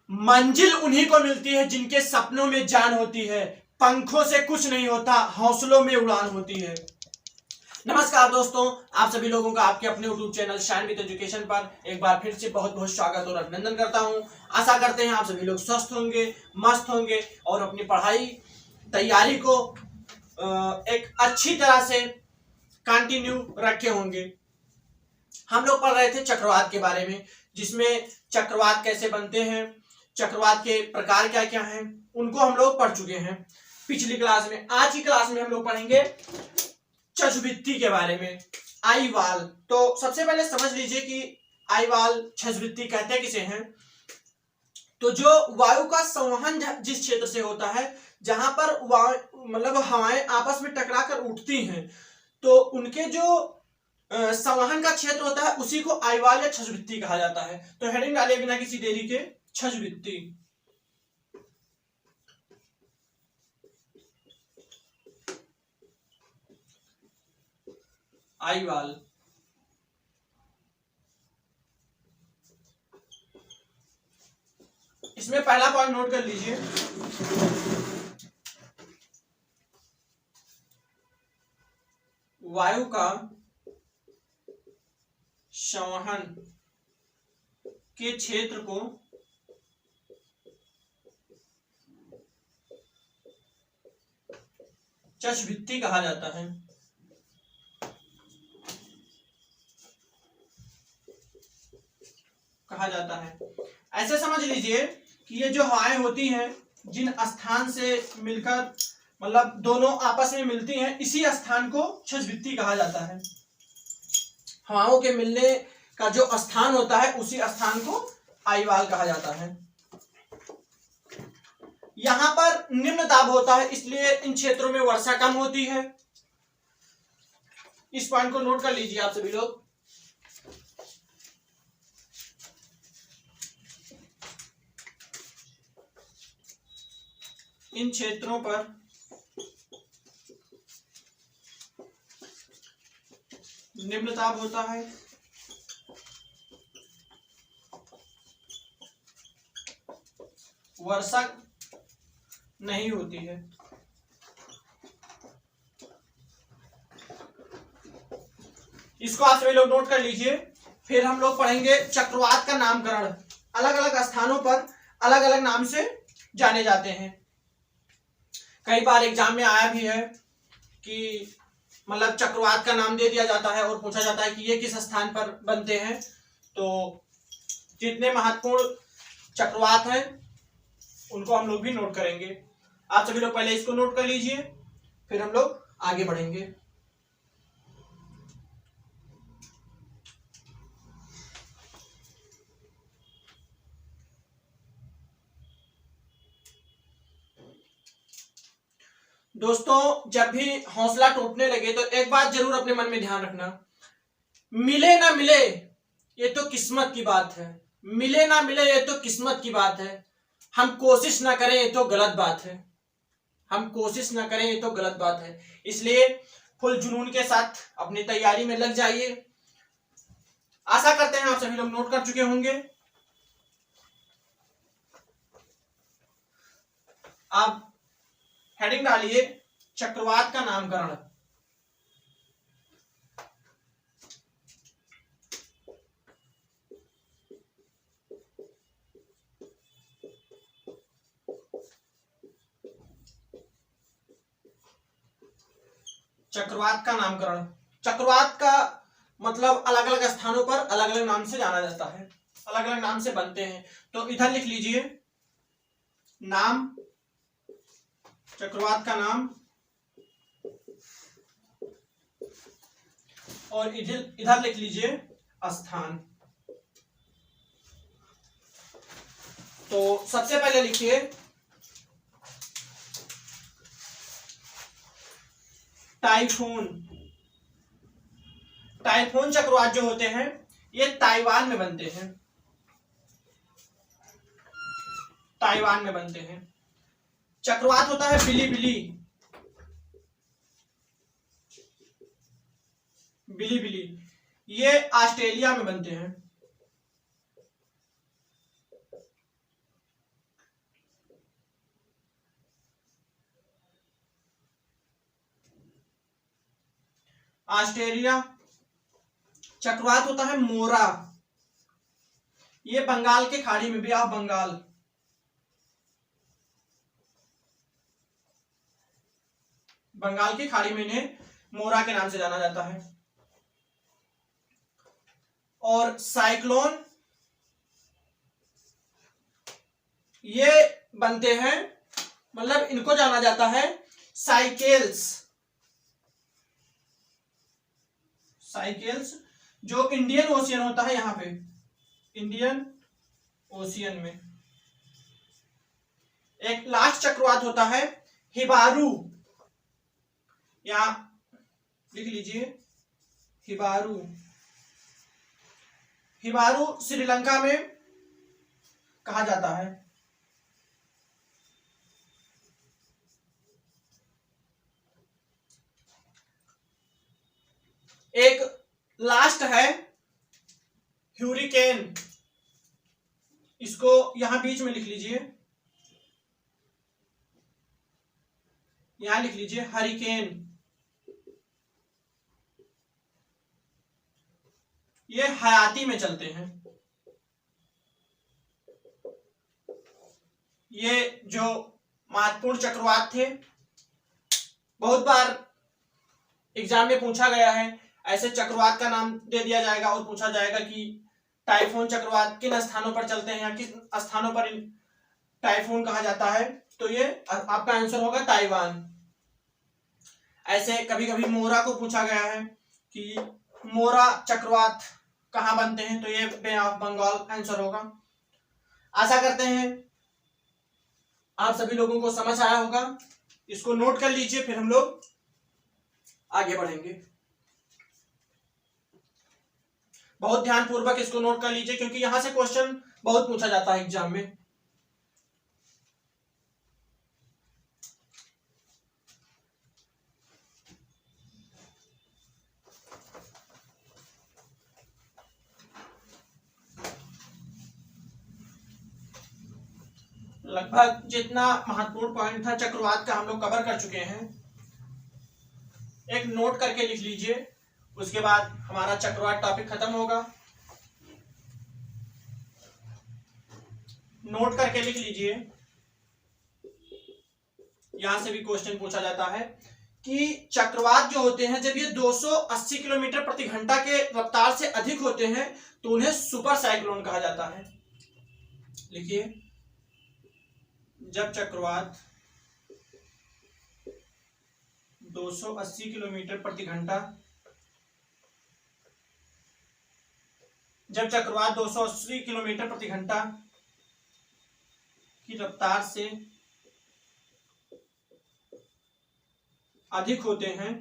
मंजिल उन्हीं को मिलती है जिनके सपनों में जान होती है। पंखों से कुछ नहीं होता, हौसलों में उड़ान होती है। नमस्कार दोस्तों, आप सभी लोगों का आपके अपने YouTube channel shine with education पर एक बार फिर से बहुत बहुत स्वागत और अभिनंदन करता हूं। आशा करते हैं आप सभी लोग स्वस्थ होंगे, मस्त होंगे और अपनी पढ़ाई तैयारी को एक अच्छी तरह से कंटिन्यू रखे होंगे। हम लोग पढ़ रहे थे चक्रवात के बारे में, जिसमें चक्रवात कैसे बनते हैं, चक्रवात के प्रकार क्या क्या हैं, उनको हम लोग पढ़ चुके हैं पिछली क्लास में। आज की क्लास में हम लोग पढ़ेंगे छद्मवृत्ति के बारे में, आईवाल। तो सबसे पहले समझ लीजिए कि आईवाल छद्मवृत्ति कहते किसे हैं। तो जो वायु का संवहन जिस क्षेत्र से होता है, जहां पर मतलब हवाएं आपस में टकरा कर उठती हैं, तो उनके जो संवहन का क्षेत्र होता है उसी को आईवाल या छद्मवृत्ति कहा जाता है। तो हेडिंग डालिए बिना किसी देरी के, छद्मवृत्ति। आईवाल। इसमें पहला पॉइंट नोट कर लीजिए, वायु का संवहन के क्षेत्र को छद्मवृत्ति कहा जाता है। ऐसे समझ लीजिए कि ये जो हवाएं होती हैं, जिन स्थान से मिलकर मतलब दोनों आपस में मिलती हैं, इसी स्थान को छद्मवृत्ति कहा जाता है। हवाओं के मिलने का जो स्थान होता है उसी स्थान को आईवाल कहा जाता है। यहां पर निम्न दाब होता है, इसलिए इन क्षेत्रों में वर्षा कम होती है। इस पॉइंट को नोट कर लीजिए आप सभी लोग। इन क्षेत्रों पर निम्न दाब होता है, वर्षा नहीं होती है। इसको आप सभी लोग नोट कर लीजिए। फिर हम लोग पढ़ेंगे चक्रवात का नामकरण। अलग अलग स्थानों पर अलग अलग नाम से जाने जाते हैं। कई बार एग्जाम में आया भी है कि मतलब चक्रवात का नाम दे दिया जाता है और पूछा जाता है कि ये किस स्थान पर बनते हैं। तो जितने महत्वपूर्ण चक्रवात हैं उनको हम लोग भी नोट करेंगे। आप सभी लोग पहले इसको नोट कर लीजिए, फिर हम लोग आगे बढ़ेंगे। दोस्तों, जब भी हौसला टूटने लगे तो एक बात जरूर अपने मन में ध्यान रखना, मिले ना मिले ये तो किस्मत की बात है। मिले ना मिले ये तो किस्मत की बात है। हम कोशिश ना करें ये तो गलत बात है। हम कोशिश ना करें ये तो गलत बात है। इसलिए फुल जुनून के साथ अपनी तैयारी में लग जाइए। आशा करते हैं आप सभी लोग नोट कर चुके होंगे। आप हेडिंग डालिए चक्रवात का नामकरण। चक्रवात का नामकरण। चक्रवात का मतलब अलग अलग स्थानों पर अलग अलग नाम से जाना जाता है, अलग अलग नाम से बनते हैं। तो इधर लिख लीजिए नाम, चक्रवात का नाम, और इधर लिख लीजिए स्थान। तो सबसे पहले लिखिए टाइफून। टाइफून चक्रवात जो होते हैं ये ताइवान में बनते हैं, ताइवान में बनते हैं। चक्रवात होता है बिलीबिली। बिलीबिली ये ऑस्ट्रेलिया में बनते हैं। ऑस्ट्रेलिया। चक्रवात होता है मोरा, ये बंगाल के खाड़ी में भी, आप बंगाल। बंगाल की खाड़ी में इन्हें मोरा के नाम से जाना जाता है। और साइक्लोन ये बनते हैं, मतलब इनको जाना जाता है साइकेल्स। साइकेल्स जो इंडियन ओशियन होता है, यहां पे इंडियन ओशियन में। एक लास्ट चक्रवात होता है हिबारू, यहां लिख लीजिए हिबारू। हिबारू श्रीलंका में कहा जाता है। एक लास्ट है ह्यूरिकेन, इसको यहां बीच में लिख लीजिए, यहां लिख लीजिए हरिकेन। ये हयाती में चलते हैं। ये जो महत्वपूर्ण चक्रवात थे, बहुत बार एग्जाम में पूछा गया है। ऐसे चक्रवात का नाम दे दिया जाएगा और पूछा जाएगा कि टाइफून चक्रवात किन स्थानों पर चलते हैं या किस स्थानों पर टाइफून कहा जाता है, तो ये आपका आंसर होगा ताइवान। ऐसे कभी कभी मोरा को पूछा गया है कि मोरा चक्रवात कहां बनते हैं, तो ये बे ऑफ बंगाल आंसर होगा। आशा करते हैं आप सभी लोगों को समझ आया होगा। इसको नोट कर लीजिए, फिर हम लोग आगे बढ़ेंगे। बहुत ध्यानपूर्वक इसको नोट कर लीजिए, क्योंकि यहां से क्वेश्चन बहुत पूछा जाता है एग्जाम में। लगभग जितना महत्वपूर्ण पॉइंट था चक्रवात का हम लोग कवर कर चुके हैं। एक नोट करके लिख लीजिए, उसके बाद हमारा चक्रवात टॉपिक खत्म होगा। नोट करके लिख लीजिए, यहां से भी क्वेश्चन पूछा जाता है कि चक्रवात जो होते हैं, जब ये 280 किलोमीटर प्रति घंटा के रफ्तार से अधिक होते हैं तो उन्हें सुपर साइक्लोन कहा जाता है। लिखिए, जब चक्रवात 280 किलोमीटर प्रति घंटा, जब चक्रवात 280 किलोमीटर प्रति घंटा की रफ्तार से अधिक होते हैं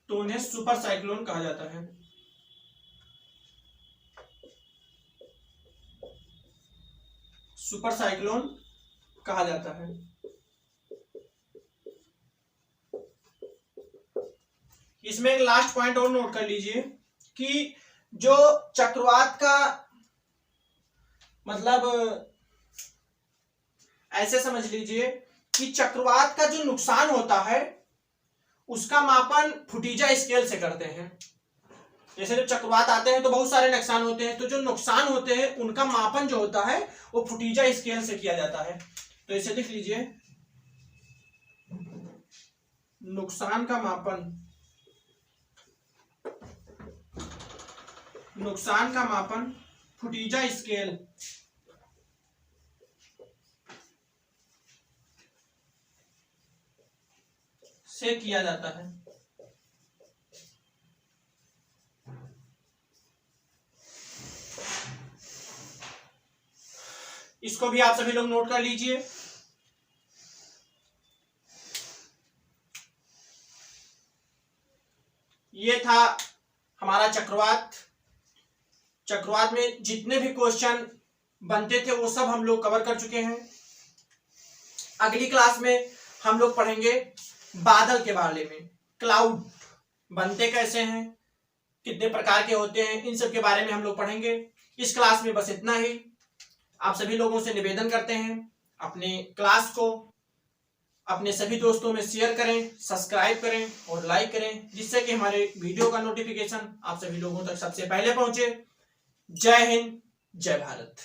तो उन्हें सुपर साइक्लोन कहा जाता है। सुपर साइक्लोन कहा जाता है। इसमें एक लास्ट पॉइंट और नोट कर लीजिए कि जो चक्रवात का मतलब ऐसे समझ लीजिए कि चक्रवात का जो नुकसान होता है उसका मापन फुटीजा स्केल से करते हैं। जैसे जब चक्रवात आते हैं तो बहुत सारे नुकसान होते हैं, तो जो नुकसान होते हैं उनका मापन जो होता है वो फुटीजा स्केल से किया जाता है। तो इसे लिख लीजिए, नुकसान का मापन, नुकसान का मापन फुटीजा स्केल से किया जाता है। इसको भी आप सभी लोग नोट कर लीजिए। ये था हमारा चक्रवात। चक्रवात में जितने भी क्वेश्चन बनते थे वो सब हम लोग कवर कर चुके हैं। अगली क्लास में हम लोग पढ़ेंगे बादल के बारे में। क्लाउड बनते कैसे हैं, कितने प्रकार के होते हैं, इन सब के बारे में हम लोग पढ़ेंगे। इस क्लास में बस इतना ही। आप सभी लोगों से निवेदन करते हैं अपने क्लास को अपने सभी दोस्तों में शेयर करें, सब्सक्राइब करें और लाइक करें, जिससे कि हमारे वीडियो का नोटिफिकेशन आप सभी लोगों तक सबसे पहले पहुंचे। जय हिंद, जय भारत।